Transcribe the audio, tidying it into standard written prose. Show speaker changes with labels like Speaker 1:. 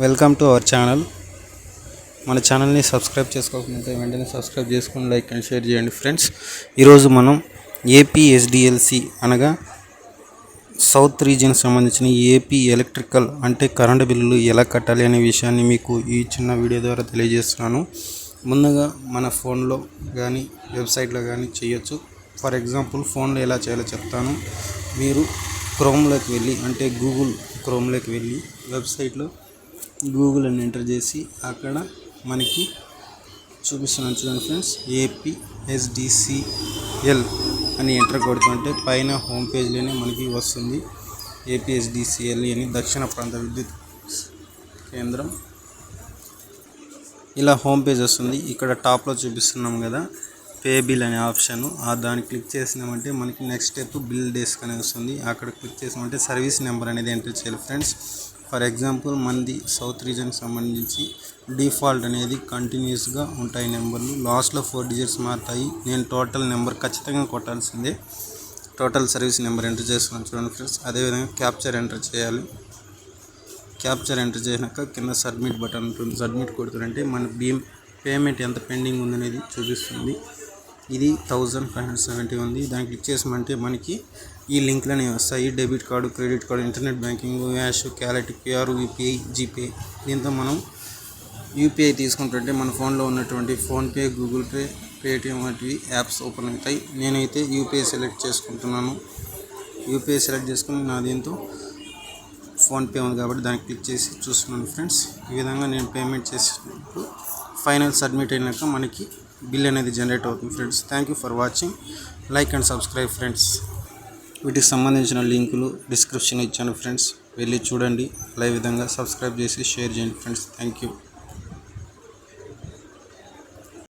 Speaker 1: Welcome to our channel. మన ఛానల్ని subscribe చేసుకోకపోతే వెంటనే సబ్స్క్రైబ్ చేసుకొని లైక్ అండ్ షేర్ చేయండి ఫ్రెండ్స్. ఈరోజు మనం ఏపీఎస్డిఎల్సి అనగా సౌత్ రీజియన్ సంబంధించిన ఏపీ ఎలక్ట్రికల్ అంటే కరెంటు బిల్లులు ఎలా కట్టాలి అనే విషయాన్ని మీకు ఈ చిన్న వీడియో ద్వారా తెలియజేస్తున్నాను. ముందుగా మన ఫోన్లో కానీ వెబ్సైట్లో కానీ చేయొచ్చు. ఫర్ ఎగ్జాంపుల్ ఫోన్లో ఎలా చేయాలో చెప్తాను. మీరు క్రోమ్లోకి వెళ్ళి అంటే గూగుల్ క్రోమ్లోకి వెళ్ళి వెబ్సైట్లో గూగుల్ అని ఎంటర్ చేసి అక్కడ మనకి చూపిస్తున్నాను చూడండి ఫ్రెండ్స్. ఏపీఎస్డిసిఎల్ అని ఎంటర్ కొడుతుంటే పైన హోమ్ పేజ్లోనే మనకి వస్తుంది. ఏపీఎస్డిసిఎల్ అని దక్షిణ ప్రాంత విద్యుత్ కేంద్రం ఇలా హోమ్ పేజ్ వస్తుంది. ఇక్కడ టాప్లో చూపిస్తున్నాం కదా పే బిల్ అనే ఆప్షన్, దాన్ని క్లిక్ చేసినామంటే మనకి నెక్స్ట్ స్టెప్ బిల్ డెస్క్ అనేది వస్తుంది. అక్కడ క్లిక్ చేసినామంటే సర్వీస్ నెంబర్ అనేది ఎంటర్ చేయాలి ఫ్రెండ్స్. ఫర్ ఎగ్జాంపుల్ మంది సౌత్ రీజన్కి సంబంధించి డిఫాల్ట్ అనేది కంటిన్యూస్గా ఉంటాయి నెంబర్లు, లాస్ట్లో 4 డిజిట్స్ మారుతాయి. నేను టోటల్ నెంబర్ ఖచ్చితంగా కొట్టాల్సిందే. టోటల్ సర్వీస్ నెంబర్ ఎంటర్ చేస్తున్నాను చూడండి ఫ్రెండ్స్. అదేవిధంగా క్యాప్చర్ ఎంటర్ చేయాలి. క్యాప్చర్ ఎంటర్ చేసినాక కింద సబ్మిట్ బటన్ ఉంటుంది. సబ్మిట్ కొడుతుంటే మన పేమెంట్ ఎంత పెండింగ్ ఉందనేది చూపిస్తుంది. ఇది 1570 ఉంది. దాన్ని క్లిక్ చేసామంటే మనకి ఈ లింక్లనే వస్తాయి. Debit card, credit card, internet banking, యాష్, క్యాలెట్, క్యూఆర్, యూపీఐ, జీపే. దీంతో మనం యూపీఐ తీసుకుంటుంటే మన ఫోన్లో ఉన్నటువంటి ఫోన్పే, గూగుల్ పే, పేటిఎం వంటివి యాప్స్ ఓపెన్ అవుతాయి. నేనైతే యూపీఐ సెలెక్ట్ చేసుకుంటున్నాను. యూపీఐ సెలెక్ట్ చేసుకుని నా దీంతో ఫోన్పే ఉంది కాబట్టి దాన్ని క్లిక్ చేసి చూస్తున్నాను ఫ్రెండ్స్. ఈ విధంగా నేను పేమెంట్ చేసినప్పుడు ఫైనల్ సబ్మిట్ అయినాక మనకి బిల్ అనేది జనరేట్ అవుతుంది friends. Thank you for watching. Like and subscribe friends. వీటికి సంబంధించిన లింకులు డిస్క్రిప్షన్ ఇచ్చాను ఫ్రెండ్స్, వెళ్ళి చూడండి. అదే విధంగా సబ్స్క్రైబ్ చేసి షేర్ చేయండి ఫ్రెండ్స్. Thank you.